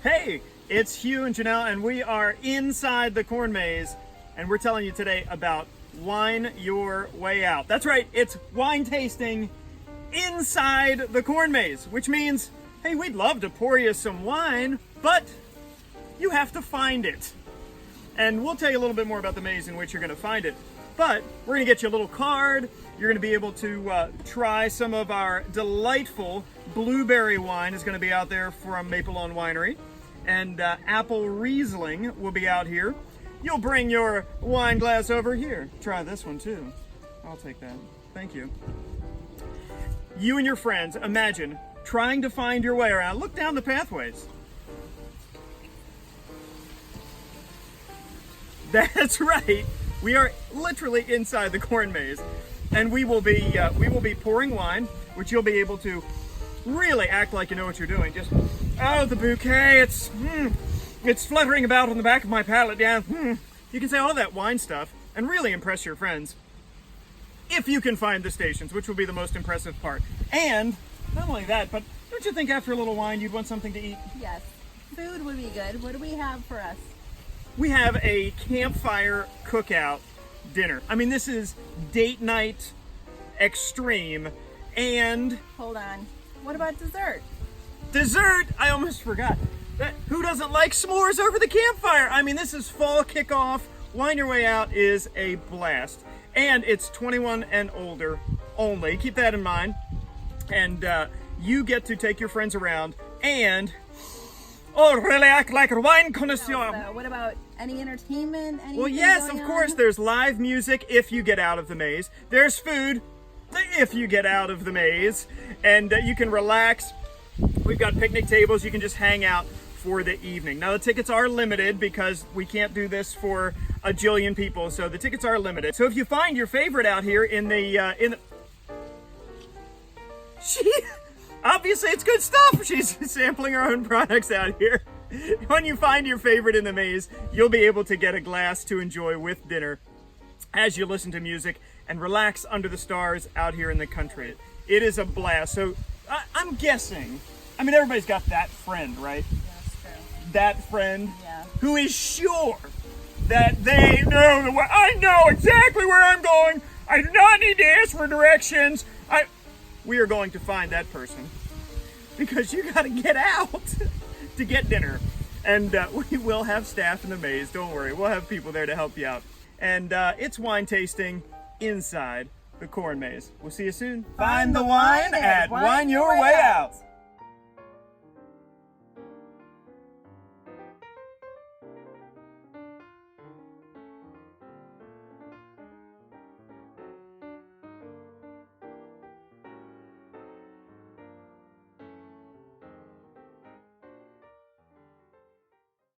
Hey, it's Hugh and Janelle, and we are inside the corn maze, and we're telling you today about Wine Your Way Out. That's right, it's wine tasting inside the corn maze, which means, hey, we'd love to pour you some wine, but you have to find it. And we'll tell you a little bit more about the maze in which you're going to find it. But we're going to get you a little card. You're going to be able to try some of our delightful blueberry wine is going to be out there from Maple Lawn Winery. And apple Riesling will be out here. You'll bring your wine glass over here. Try this one too. I'll take that. Thank you. You and your friends, imagine trying to find your way around. Look down the pathways. That's right. We are literally inside the corn maze, and we will be pouring wine, which you'll be able to really act like you know what you're doing. Just, oh, the bouquet, it's fluttering about on the back of my palate. Yeah, you can say all that wine stuff and really impress your friends if you can find the stations, which will be the most impressive part. And not only that, but don't you think after a little wine you'd want something to eat? Yes, food would be good. What do we have for us? We have a campfire cookout dinner. I mean, this is date night extreme. And Hold on. What about dessert? dessert, I almost forgot. Who doesn't like s'mores over the campfire? I mean, this is fall kickoff. Wine Your Way Out is a blast. And it's 21 and older only. Keep that in mind. And you get to take your friends around and, oh, really act like a wine connoisseur. So what about any entertainment? Well, yes, of course, there's live music if you get out of the maze. There's food if you get out of the maze. And you can relax. We've got picnic tables. You can just hang out for the evening. Now, the tickets are limited because we can't do this for a jillion people, so the tickets are limited. So if you find your favorite out here obviously it's good stuff. She's sampling her own products out here. When you find your favorite in the maze, you'll be able to get a glass to enjoy with dinner as you listen to music and relax under the stars out here in the country. It is a blast. So I'm guessing, I mean, everybody's got that friend, right? That's true. That friend Yeah. who is sure that they know the way. I know exactly where I'm going. I do not need to ask for directions. We are going to find that person because you got to get out to get dinner. And we will have staff in the maze. Don't worry. We'll have people there to help you out. And it's wine tasting inside the corn maze. We'll see you soon. Find the wine at Wine Your Way Out.